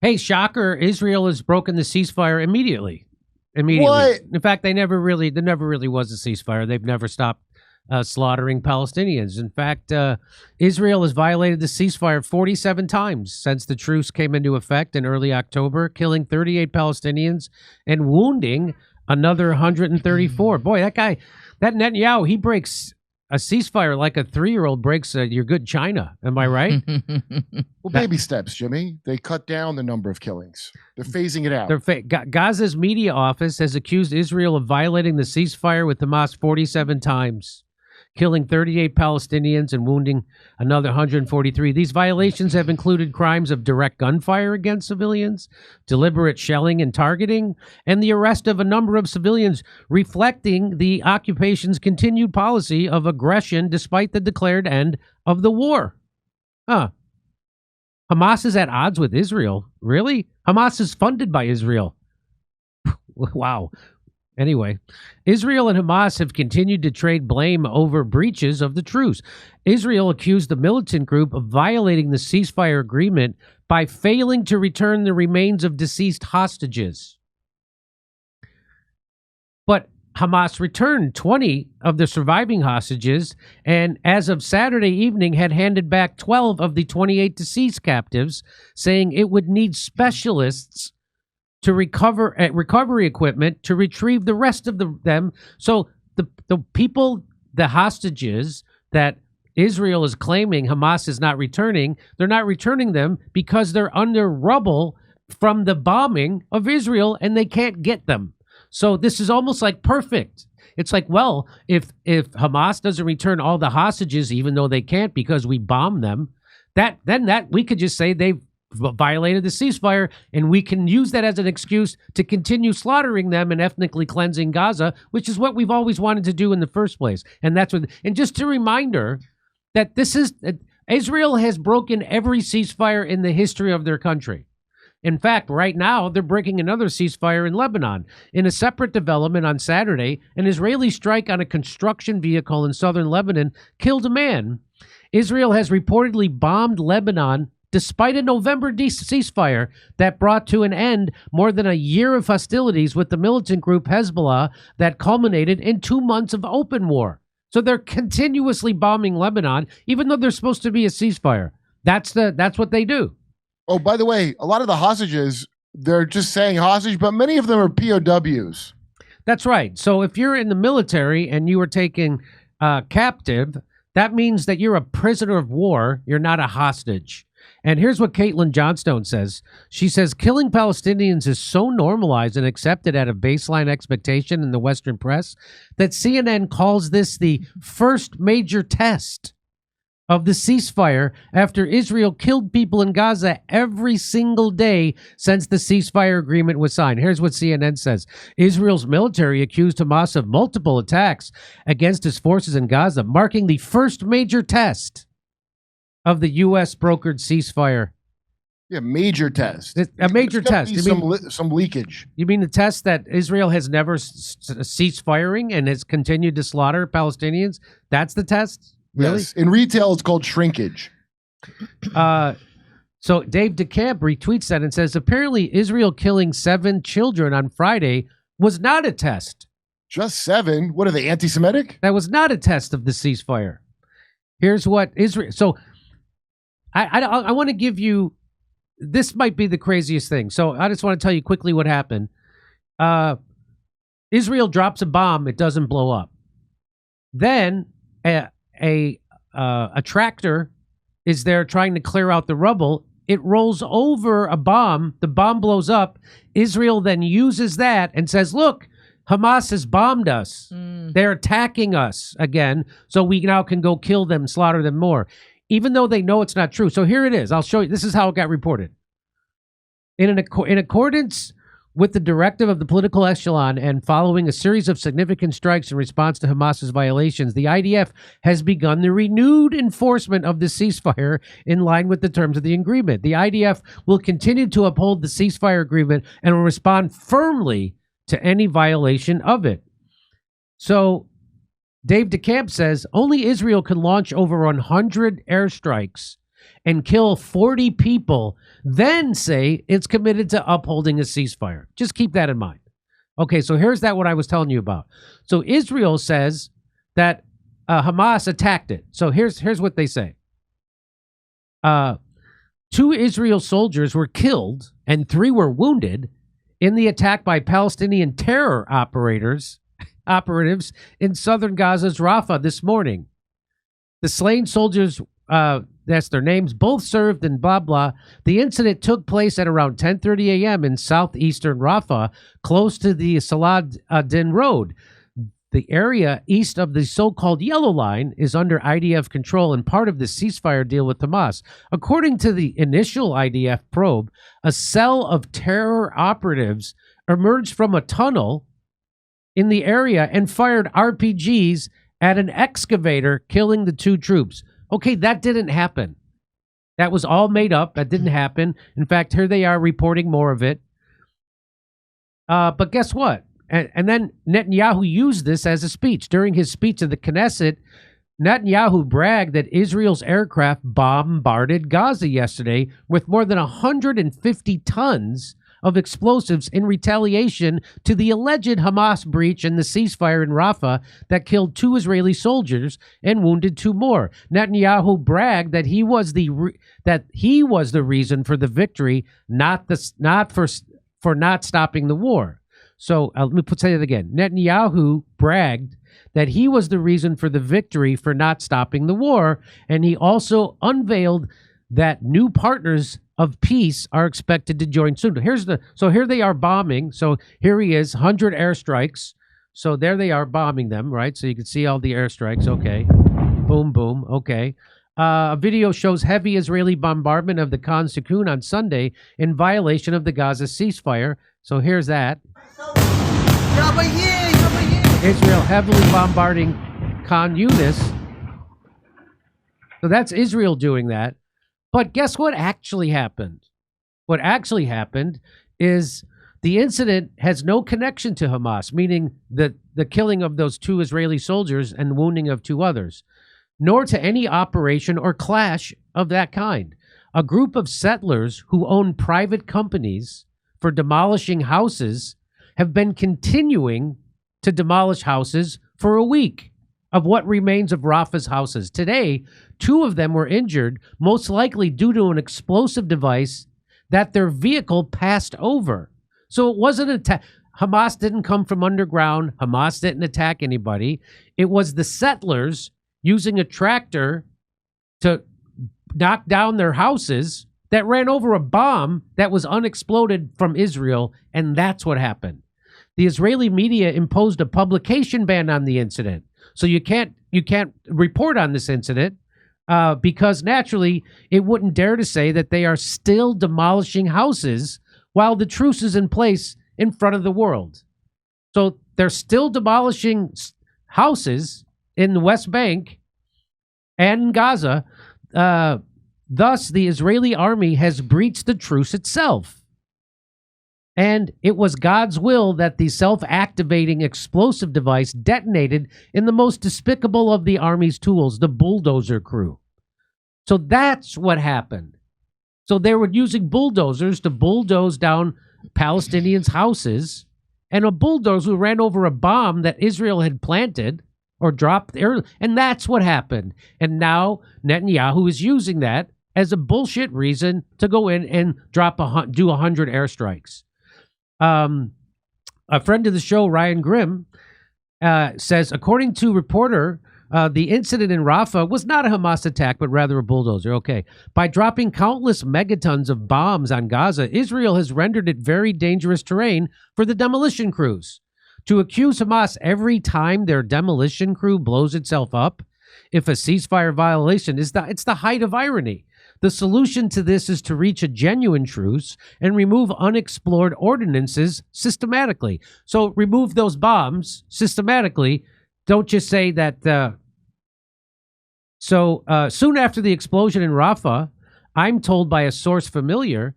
Hey, shocker! Israel has broken the ceasefire immediately. What? In fact, there never really was a ceasefire. They've never stopped slaughtering Palestinians. In fact, Israel has violated the ceasefire 47 times since the truce came into effect in early October, killing 38 Palestinians and wounding another 134. Boy, that Netanyahu, he breaks a ceasefire like a 3-year-old breaks your good China. Am I right? Well, baby steps, Jimmy. They cut down the number of killings. They're phasing it out. Gaza's media office has accused Israel of violating the ceasefire with Hamas 47 times, killing 38 Palestinians and wounding another 143. These violations have included crimes of direct gunfire against civilians, deliberate shelling and targeting, and the arrest of a number of civilians, reflecting the occupation's continued policy of aggression despite the declared end of the war. Hamas is at odds with Israel. Really? Hamas is funded by Israel. Wow. Anyway, Israel and Hamas have continued to trade blame over breaches of the truce. Israel accused the militant group of violating the ceasefire agreement by failing to return the remains of deceased hostages. But Hamas returned 20 of the surviving hostages, and as of Saturday evening had handed back 12 of the 28 deceased captives, saying it would need specialists to recovery equipment to retrieve the rest of them. So the people, the hostages that Israel is claiming Hamas is not returning, they're not returning them because they're under rubble from the bombing of Israel and they can't get them. So this is almost like perfect. It's like, well, if Hamas doesn't return all the hostages, even though they can't because we bombed them, then we could just say they've violated the ceasefire, and we can use that as an excuse to continue slaughtering them and ethnically cleansing Gaza, which is what we've always wanted to do in the first place. And that's what. And just a reminder that Israel has broken every ceasefire in the history of their country. In fact, right now, they're breaking another ceasefire in Lebanon. In a separate development on Saturday, an Israeli strike on a construction vehicle in southern Lebanon killed a man. Israel has reportedly bombed Lebanon despite a November ceasefire that brought to an end more than a year of hostilities with the militant group Hezbollah that culminated in 2 months of open war. So they're continuously bombing Lebanon, even though there's supposed to be a ceasefire. That's what they do. Oh, by the way, a lot of the hostages, they're just saying hostage, but many of them are POWs. That's right. So if you're in the military and you were taken captive, that means that you're a prisoner of war. You're not a hostage. And here's what Caitlin Johnstone says. She says, killing Palestinians is so normalized and accepted at a baseline expectation in the Western press that CNN calls this the first major test of the ceasefire after Israel killed people in Gaza every single day since the ceasefire agreement was signed. Here's what CNN says. Israel's military accused Hamas of multiple attacks against its forces in Gaza, marking the first major test of the U.S. brokered ceasefire. Yeah, major test. A major test. You mean some leakage. You mean the test that Israel has never ceased firing and has continued to slaughter Palestinians? That's the test? Really? Yes. In retail, it's called shrinkage. So Dave DeCamp retweets that and says, apparently Israel killing 7 children on Friday was not a test. Just 7? What are they, anti-Semitic? That was not a test of the ceasefire. Here's what Israel... So I want to give you... This might be the craziest thing. So I just want to tell you quickly what happened. Israel drops a bomb. It doesn't blow up. Then a tractor is there trying to clear out the rubble. It rolls over a bomb. The bomb blows up. Israel then uses that and says, look, Hamas has bombed us. They're attacking us again. So we now can go kill them, slaughter them more, even though they know it's not true. So here it is. I'll show you. This is how it got reported. In accordance with the directive of the political echelon and following a series of significant strikes in response to Hamas's violations, the IDF has begun the renewed enforcement of the ceasefire in line with the terms of the agreement. The IDF will continue to uphold the ceasefire agreement and will respond firmly to any violation of it. So Dave DeCamp says only Israel can launch over 100 airstrikes and kill 40 people, then say it's committed to upholding a ceasefire. Just keep that in mind. Okay, so here's what I was telling you about. So Israel says that Hamas attacked it. So here's what they say. 2 Israel soldiers were killed and 3 were wounded in the attack by Palestinian terror operatives in southern Gaza's Rafah this morning. The slain soldiers, that's their names, both served in blah, blah. The incident took place at around 10:30 a.m. in southeastern Rafah, close to the Salah ad-Din Road. The area east of the so-called Yellow Line is under IDF control and part of the ceasefire deal with Hamas. According to the initial IDF probe, a cell of terror operatives emerged from a tunnel in the area and fired RPGs at an excavator, killing the 2 troops. Okay, that didn't happen. That was all made up. That didn't happen. In fact, here they are reporting more of it. But guess what? And then Netanyahu used this as a speech. During his speech at the Knesset, Netanyahu bragged that Israel's aircraft bombarded Gaza yesterday with more than 150 tons of explosives in retaliation to the alleged Hamas breach in the ceasefire in Rafah that killed 2 Israeli soldiers and wounded 2 more. Netanyahu bragged that he was the reason for the victory, not for not stopping the war. So let me say it again. Netanyahu bragged that he was the reason for the victory for not stopping the war, and he also unveiled that new partners of peace are expected to join soon. So here they are bombing. So here he is, 100 airstrikes. So there they are bombing them, right? So you can see all the airstrikes. Okay. Boom, boom. Okay. A video shows heavy Israeli bombardment of the Khan Sekun on Sunday in violation of the Gaza ceasefire. So here's that. Israel heavily bombarding Khan Yunis. So that's Israel doing that. But guess what actually happened? What actually happened is the incident has no connection to Hamas, meaning the killing of those 2 Israeli soldiers and wounding of 2 others, nor to any operation or clash of that kind. A group of settlers who own private companies for demolishing houses have been continuing to demolish houses for a week of what remains of Rafah's houses. Today, 2 of them were injured, most likely due to an explosive device that their vehicle passed over. So it wasn't an attack. Hamas didn't come from underground. Hamas didn't attack anybody. It was the settlers using a tractor to knock down their houses that ran over a bomb that was unexploded from Israel, and that's what happened. The Israeli media imposed a publication ban on the incident. So you can't report on this incident because naturally it wouldn't dare to say that they are still demolishing houses while the truce is in place in front of the world. So they're still demolishing houses in the West Bank and Gaza. Thus, the Israeli army has breached the truce itself. And it was God's will that the self-activating explosive device detonated in the most despicable of the army's tools, the bulldozer crew. So that's what happened. So they were using bulldozers to bulldoze down Palestinians' houses, and a bulldozer ran over a bomb that Israel had planted or dropped there, and that's what happened. And now Netanyahu is using that as a bullshit reason to go in and do 100 airstrikes. A friend of the show, Ryan Grimm, says, according to reporter, the incident in Rafah was not a Hamas attack, but rather a bulldozer. Okay. By dropping countless megatons of bombs on Gaza, Israel has rendered it very dangerous terrain for the demolition crews. To accuse Hamas every time their demolition crew blows itself up, if a ceasefire violation, it's the height of irony. The solution to this is to reach a genuine truce and remove unexplored ordinances systematically. So remove those bombs systematically. Don't just say that. Soon after the explosion in Rafah, I'm told by a source familiar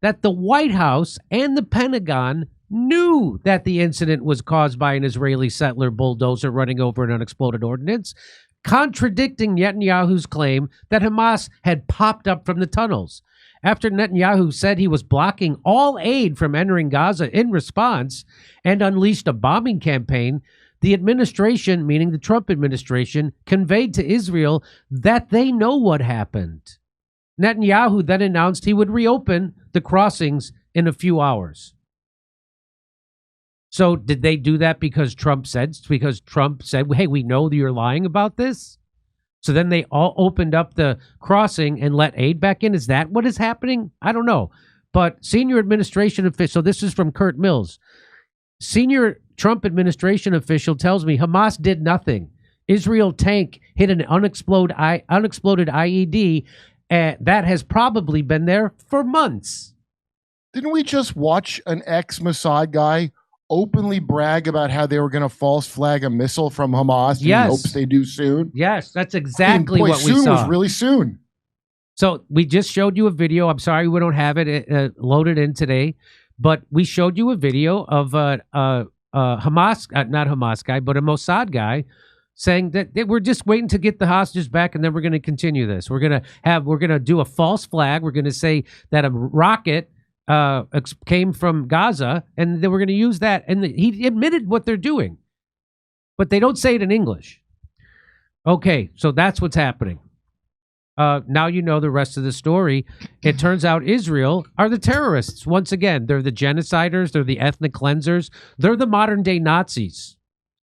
that the White House and the Pentagon knew that the incident was caused by an Israeli settler bulldozer running over an unexploded ordnance. contradicting Netanyahu's claim that Hamas had popped up from the tunnels. After Netanyahu said he was blocking all aid from entering Gaza in response and unleashed a bombing campaign, the administration, meaning the Trump administration, conveyed to Israel that they know what happened. Netanyahu then announced he would reopen the crossings in a few hours. So did they do that because Trump said, hey, we know that you're lying about this? So then they all opened up the crossing and let aid back in? Is that what is happening? I don't know. But senior administration official, this is from Kurt Mills, senior Trump administration official tells me Hamas did nothing. Israel tank hit an unexploded IED that has probably been there for months. Didn't we just watch an ex-Mossad guy openly brag about how they were going to false flag a missile from Hamas? And yes. He hopes they do soon. Yes, that's exactly what we saw. Soon was really soon. So we just showed you a video. I'm sorry we don't have it loaded in today, but we showed you a video of Hamas, not Hamas guy, but a Mossad guy saying that we're just waiting to get the hostages back, and then we're going to continue this. We're going to do a false flag. We're going to say that a rocket came from Gaza, and then we're going to use that. And he admitted what they're doing, but they don't say it in English. Okay, so that's what's happening. Now you know the rest of the story. It turns out Israel are the terrorists. Once again, they're the genociders. They're the ethnic cleansers. They're the modern-day Nazis.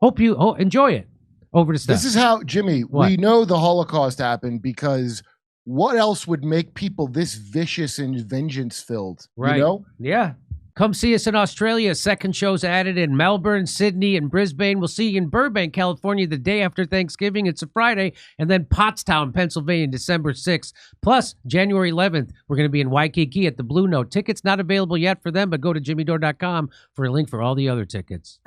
Hope you enjoy it. Over to Steph. This is how, Jimmy, we know the Holocaust happened because what else would make people this vicious and vengeance-filled? Right. You know? Yeah. Come see us in Australia. Second show's added in Melbourne, Sydney, and Brisbane. We'll see you in Burbank, California, the day after Thanksgiving. It's a Friday. And then Pottstown, Pennsylvania, December 6th. Plus, January 11th, we're going to be in Waikiki at the Blue Note. Tickets not available yet for them, but go to jimmydore.com for a link for all the other tickets.